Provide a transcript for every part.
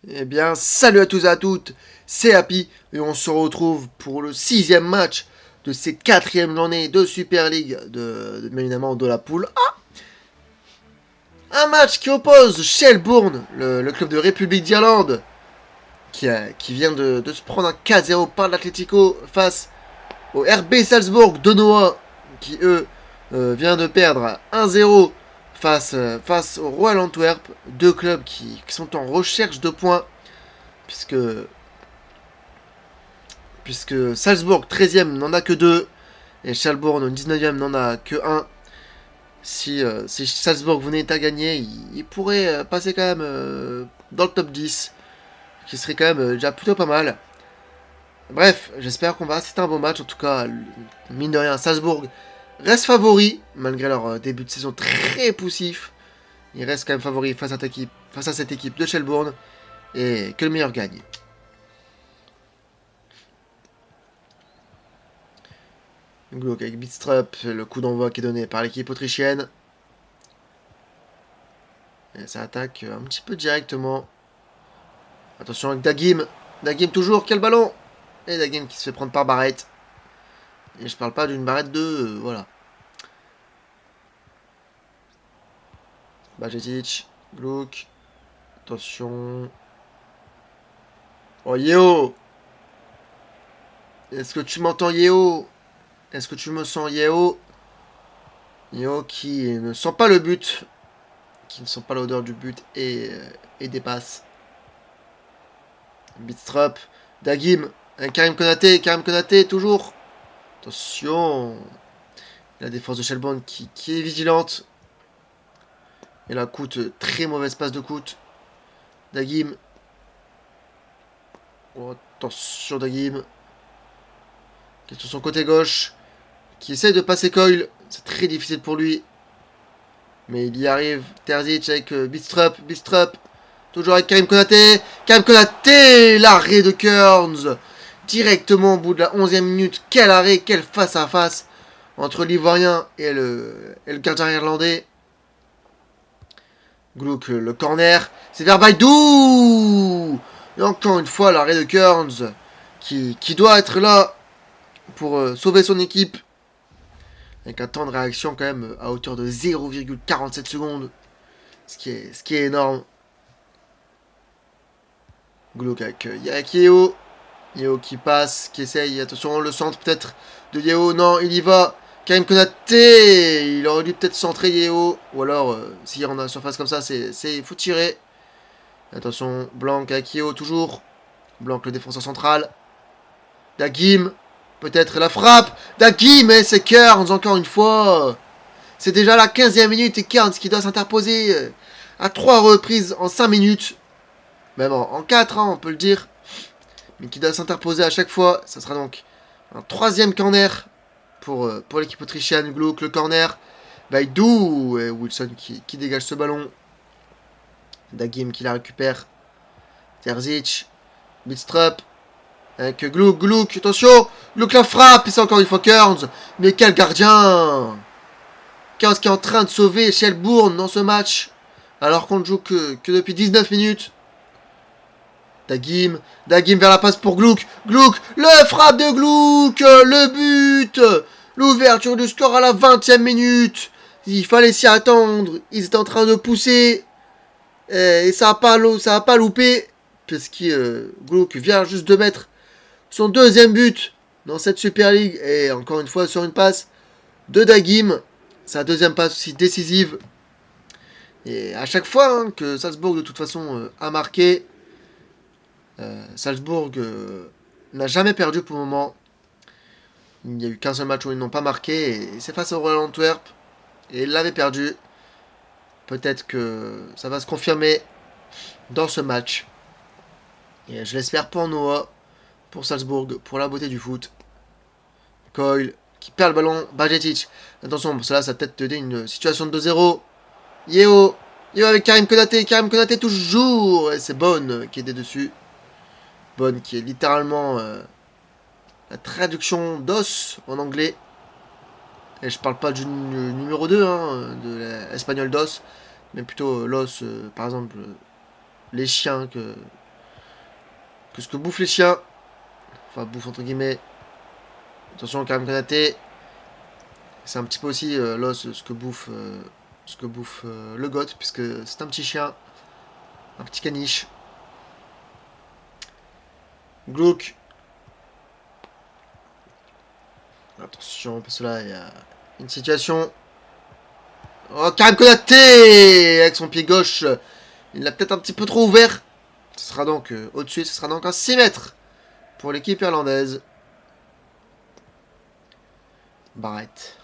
Eh bien, salut à tous et à toutes, c'est Happy et on se retrouve pour le 6e match de cette 4e journée de Super League, bien évidemment de la poule A. Un match qui oppose Shelbourne, le club de République d'Irlande, qui vient de se prendre un 4-0 par l'Atlético face au RB Salzbourg de Noah, qui eux vient de perdre 1-0 face au Royal Antwerp, deux clubs qui sont en recherche de points, puisque Salzbourg 13e n'en a que 2 et Schalbourne 19e n'en a que 1. Si Salzbourg venait à gagner, il pourrait passer quand même dans le top 10, qui serait quand même déjà plutôt pas mal. Bref, j'espère qu'on va assister à un beau match. En tout cas, mine de rien, Salzbourg reste favori, malgré leur début de saison très poussif. Il reste quand même favori face à cette équipe de Shelbourne, et que le meilleur gagne. Glock avec Bitstrup, le coup d'envoi qui est donné par l'équipe autrichienne. Et ça attaque un petit peu directement. Attention avec Dagim. Dagim toujours, quel ballon. Et Dagim qui se fait prendre par Barrett. Et je parle pas d'une Barrett de... voilà. Bajetic, Glock. Attention. Oh Yeo. Est-ce que tu m'entends Yeo? Est-ce que tu me sens Yeo? Yeo qui ne sent pas le but. Qui ne sent pas l'odeur du but et dépasse. Bitstrup, Dagim, Karim Konaté, toujours. Attention. La défense de Shelbourne qui est vigilante. Et la Coute, très mauvaise passe de Coute. Dagim. Oh, attention Dagim. Qui est sur son côté gauche. Qui essaye de passer Coyle. C'est très difficile pour lui. Mais il y arrive. Terzic avec Bitstrup. Toujours avec Karim Konaté. L'arrêt de Kearns. Directement au bout de la 11e minute. Quel arrêt, quel face à face entre l'Ivoirien et le gardien irlandais. Gluck, le corner. C'est vers Baidoo. Et encore une fois, l'arrêt de Kearns qui doit être là pour sauver son équipe. Avec un temps de réaction quand même à hauteur de 0,47 secondes. Ce qui est énorme. Gluck avec Yeo. Yeo qui passe, qui essaye. Attention, le centre peut-être de Yeo. Non, il y va. Karim Konaté, il aurait dû peut-être centrer Yeo. Ou alors, s'il y en a une surface comme ça, il faut tirer. Attention, Blanc avec Yeo toujours. Blanc le défenseur central. Dagim, peut-être la frappe. Dagim, mais c'est Kearns encore une fois. C'est déjà la 15e minute et Kearns qui doit s'interposer à 3 reprises en 5 minutes. Même en 4, hein, on peut le dire. Mais qui doit s'interposer à chaque fois. Ça sera donc un 3e corner pour l'équipe autrichienne. Gluck, le corner. Baidoo et Wilson qui dégage ce ballon. Dagim qui la récupère. Terzic. Bitstrup. Avec Gluck, attention. Gluck la frappe. Et c'est encore une fois Kearns. Mais quel gardien. Kearns qui est en train de sauver Shelbourne dans ce match. Alors qu'on ne joue que depuis 19 minutes. Dagim vers la passe pour Gluck, le frappe de Gluck, le but, l'ouverture du score à la 20e minute. Il fallait s'y attendre, ils étaient en train de pousser, et ça a pas loupé, parce que Gluck vient juste de mettre son 2e but dans cette Super League, et encore une fois sur une passe de Dagim, sa 2e passe aussi décisive. Et à chaque fois hein, que Salzbourg de toute façon a marqué, Salzbourg n'a jamais perdu pour le moment. Il n'y a eu qu'un seul match où ils n'ont pas marqué et c'est face au Royal Antwerp. Et ils l'avaient perdu. Peut-être que ça va se confirmer dans ce match. Et je l'espère pour Noah, pour Salzbourg, pour la beauté du foot. Coyle qui perd le ballon. Bajetic. Attention, parce que là ça va peut-être donner une situation de 2-0. Yeo avec Karim Konaté toujours. Et c'est Bonne qui est dessus. Bonne qui est littéralement la traduction d'os en anglais. Et je parle pas du numéro 2, hein, de l'espagnol d'os, mais plutôt l'os, par exemple, les chiens que ce que bouffent les chiens. Enfin, bouffe entre guillemets. Attention, Karim Konaté. C'est un petit peu aussi là ce que bouffe, le goth, puisque c'est un petit chien. Un petit caniche. Gluck. Attention, parce que là, il y a une situation. Oh, Karim Konaté avec son pied gauche. Il l'a peut-être un petit peu trop ouvert. Ce sera donc au-dessus. Ce sera donc un 6 mètres pour l'équipe irlandaise. Barrett.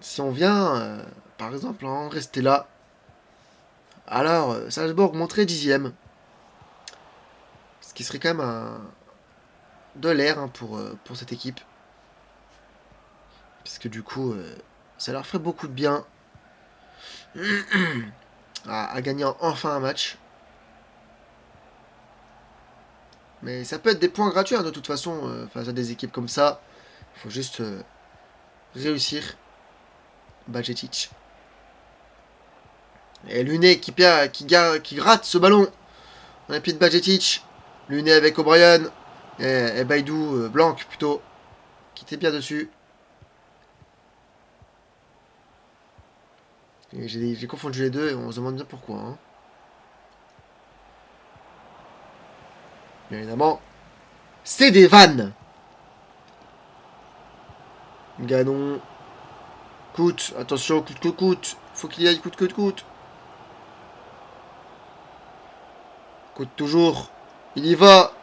Si on vient, par exemple, en rester là, alors Salzbourg montrait 10e. Ce qui serait quand même de l'air hein, pour cette équipe. Puisque du coup, ça leur ferait beaucoup de bien à gagner enfin un match. Mais ça peut être des points gratuits hein, de toute façon face à des équipes comme ça. Il faut juste réussir. Bajcetic. Et Luné qui gratte ce ballon. On a pied de Bajcetic. Luné avec O'Brien. Et Baidou, Blanc plutôt. Qui était bien dessus. J'ai confondu les deux et on se demande bien pourquoi. Hein. Bien évidemment, c'est des vannes. Ganon. Coûte. Attention, coûte que coûte. Faut qu'il y aille coûte que coûte. Coûte toujours. Il y va.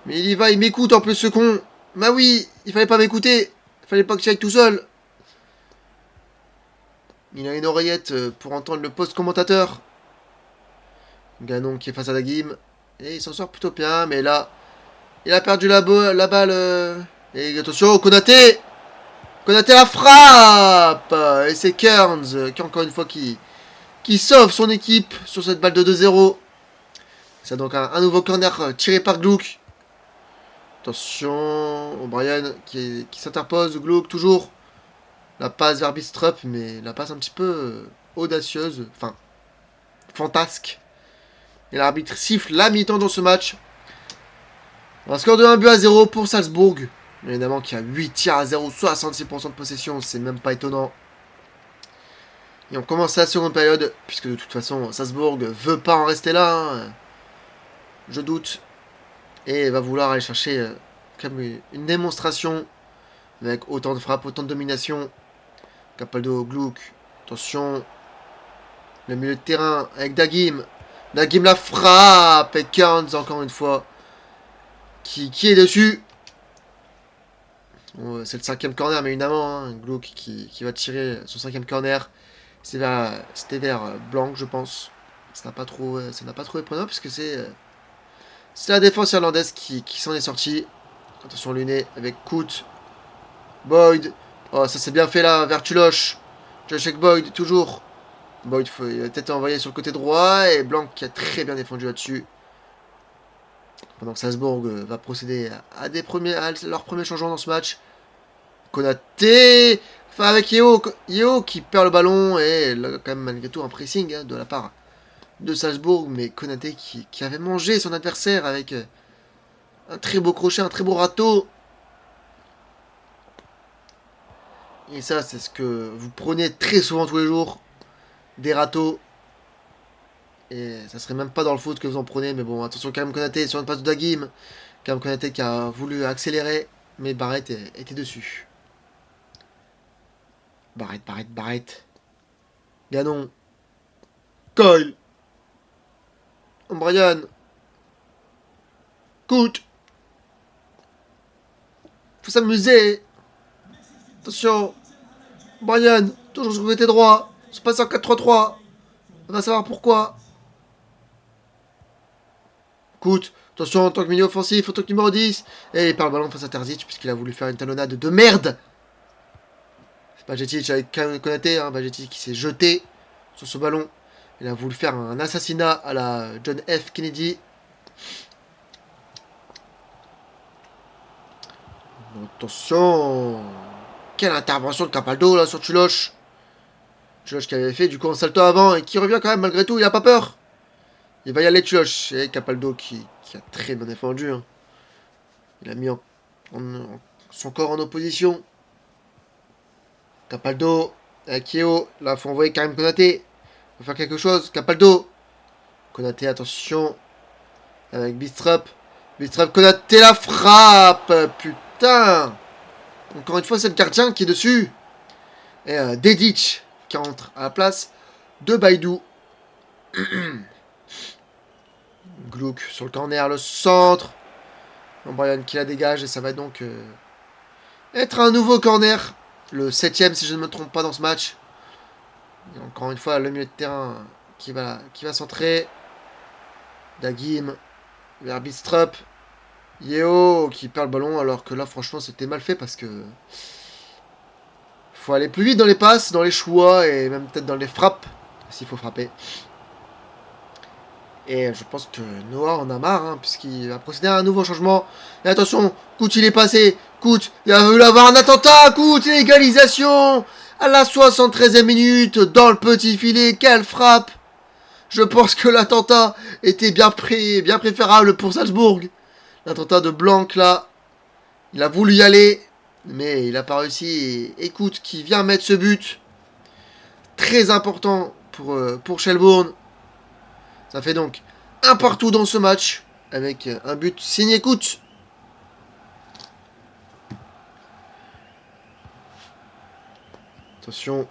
Mais il y va, il m'écoute en plus ce con. Bah oui, il fallait pas m'écouter. Il fallait pas que j'aille tout seul. Il a une oreillette pour entendre le post-commentateur. Ganon qui est face à Dagim. Et il s'en sort plutôt bien, mais là, il a perdu la balle. Et attention, Konaté. Konaté la frappe. Et c'est Kearns qui encore une fois qui sauve son équipe sur cette balle de 2-0. C'est donc un nouveau corner tiré par Gluck. Attention, O'Brien qui s'interpose. Gluck toujours. La passe vers Bistrup, mais la passe un petit peu audacieuse. Enfin, fantasque. Et l'arbitre siffle la mi-temps dans ce match. Un score de 1-0 pour Salzbourg. Évidemment qui a 8 tirs à 0, 66% de possession, c'est même pas étonnant. Et on commence la seconde période, puisque de toute façon, Salzbourg veut pas en rester là. Hein. Je doute. Et va vouloir aller chercher comme une démonstration avec autant de frappes, autant de domination. Capaldo, Gluck. Attention. Le milieu de terrain avec Dagim. Dagim la frappe. Et Kearns encore une fois. Qui est dessus. Bon, c'est le 5ème corner, mais évidemment. Hein, Gluck qui va tirer son 5ème corner. C'était vers Blanc, je pense. Ça n'a pas trop été prenant, puisque c'est la défense irlandaise qui s'en est sortie. Attention, Luné avec Coot. Boyd. Oh, ça s'est bien fait là, vers Tuloche. Josh avec Boyd, toujours. Boyd, il va peut-être envoyer sur le côté droit. Et Blanc qui a très bien défendu là-dessus. Pendant que Salzbourg va procéder à leur premier changement dans ce match. Konaté. Enfin, avec Yeo qui perd le ballon. Et là, quand même, malgré tout, un pressing hein, de la part de Salzbourg. Mais Konaté qui avait mangé son adversaire avec un très beau crochet, un très beau râteau. Et ça, c'est ce que vous prenez très souvent tous les jours. Des râteaux. Et ça serait même pas dans le foot que vous en prenez. Mais bon, attention, Karim Konaté sur une passe de Dagim. Karim Konaté qui a voulu accélérer. Mais Barrett était dessus. Barrett. Ganon. Coyle. O'Brien. Coute. Faut s'amuser. Attention. O'Brien. Toujours sur le côté droit. Se passe en 4-3-3. On va savoir pourquoi. Coute. Attention, en tant que milieu offensif, en tant que numéro 10. Et il perd le ballon face à Terzic, puisqu'il a voulu faire une talonnade de merde. C'est Bajcetic avec Konaté. Hein, Bajcetic qui s'est jeté sur ce ballon. Il a voulu faire un assassinat à la John F. Kennedy. Attention. Quelle intervention de Capaldo là sur Tuloche. Tuloche qui avait fait du coup un salto avant et qui revient quand même malgré tout. Il a pas peur. Il va y aller Tuloche. Et Capaldo qui a très bien défendu. Hein. Il a mis son corps en opposition. Capaldo. Akio. Là, il faut envoyer Karim Konaté. Il faut faire quelque chose. Capaldo. Konaté, attention. Avec Bistrup. Bistrup, Konaté, la frappe. Putain. Encore une fois, c'est le gardien qui est dessus. Et Dedic qui entre à la place de Baidou. Gluck sur le corner, le centre. Brian qui la dégage et ça va donc être un nouveau corner. Le 7ème si je ne me trompe pas dans ce match. Et encore une fois, le milieu de terrain qui va centrer. Dagim vers Bistrup. Yeo qui perd le ballon alors que là franchement c'était mal fait parce que faut aller plus vite dans les passes, dans les choix et même peut-être dans les frappes s'il faut frapper. Et je pense que Noah en a marre, hein, puisqu'il va procéder à un nouveau changement. Et attention, Kout il est passé. Kout, il a voulu avoir un attentat. Kout, égalisation à la 73e minute dans le petit filet. Quelle frappe! Je pense que l'attentat était bien préférable pour Salzbourg. L'attentat de Blanc là, il a voulu y aller, mais il n'a pas réussi. Et Kout qui vient mettre ce but. Très important pour Shelbourne. Ça fait donc un partout dans ce match, avec un but signé Kout. Attention.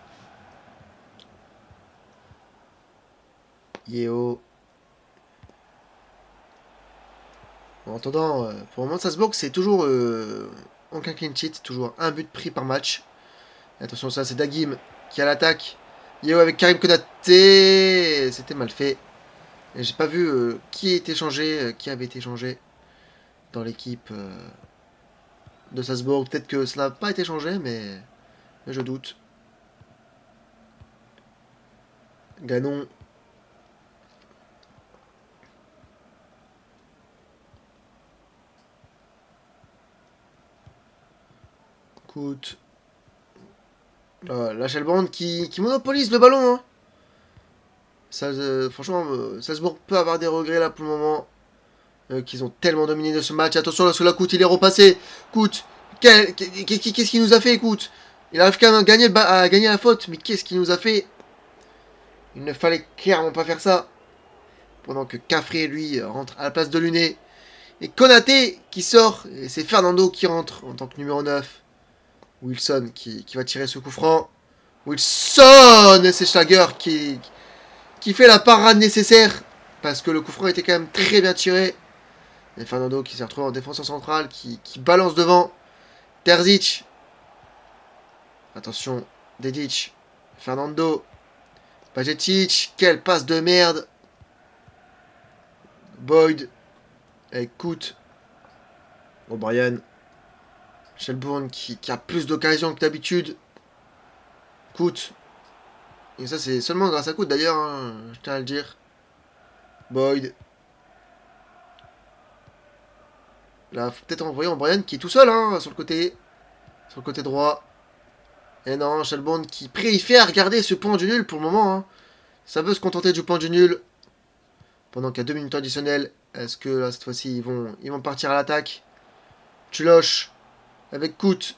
Yeo. En attendant, pour le moment, Salzbourg, c'est toujours aucun clean sheet, toujours un but pris par match. Et attention, ça c'est Dagim qui a l'attaque. Yeo avec Karim Konaté. C'était mal fait. Et j'ai pas vu qui avait été changé dans l'équipe de Salzbourg. Peut-être que ça n'a pas été changé, mais je doute. Ganon. Kout. La Shelbourne qui monopolise le ballon. Hein. Ça, franchement, Salzbourg peut avoir des regrets là pour le moment. Qu'ils ont tellement dominé de ce match. Attention, là, sur la Kout, il est repassé. Kout, qu'est-ce qu'il nous a fait, Kout? Il arrive quand même à gagner la faute, mais qu'est-ce qu'il nous a fait? Il ne fallait clairement pas faire ça. Pendant que Cafré, lui, rentre à la place de Luné. Et Konaté qui sort. Et c'est Fernando qui rentre en tant que numéro 9. Wilson qui va tirer ce coup franc. Wilson! Et c'est Schlager qui fait la parade nécessaire. Parce que le coup franc était quand même très bien tiré. Et Fernando qui s'est retrouvé en défenseur central, qui balance devant. Terzic. Attention, Dedic. Fernando. Pajetic. Quelle passe de merde. Boyd. Avec Kout. O'Brien. Shelbourne qui a plus d'occasions que d'habitude. Kout. Et ça c'est seulement grâce à Kout d'ailleurs, hein, je tiens à le dire. Boyd. Là, faut peut-être envoyer O'Brien qui est tout seul hein, sur le côté droit. Et non, Shelbourne qui préfère garder ce point du nul pour le moment. Hein. Ça veut se contenter du point du nul. Pendant qu'il y a 2 minutes additionnelles. Est-ce que là, cette fois-ci, ils vont partir à l'attaque? Tuloche avec Kout.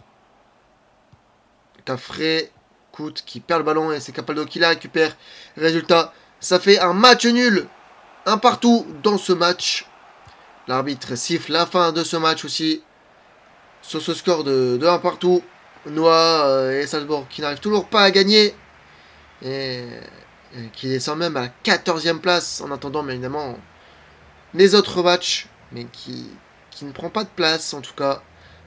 Cafré. Kout qui perd le ballon et c'est Capaldo qui la récupère. Résultat, ça fait un match nul. Un partout dans ce match. L'arbitre siffle la fin de ce match aussi. Sur ce score de 1 partout. Noah et Salzbourg qui n'arrivent toujours pas à gagner. Et qui descend même à la 14e place en attendant bien évidemment les autres matchs. Mais qui ne prend pas de place en tout cas.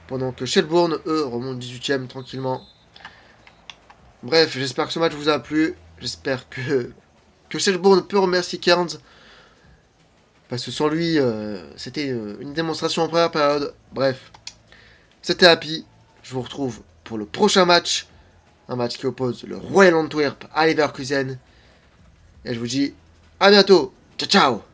Pendant que Shelbourne, eux, remontent 18e tranquillement. Bref, j'espère que ce match vous a plu. J'espère que Shelbourne peut remercier Cairns. Parce que sans lui, c'était une démonstration en première période. Bref, c'était Happy. Je vous retrouve pour le prochain match. Un match qui oppose le Royal Antwerp à Leverkusen. Et je vous dis à bientôt. Ciao, ciao.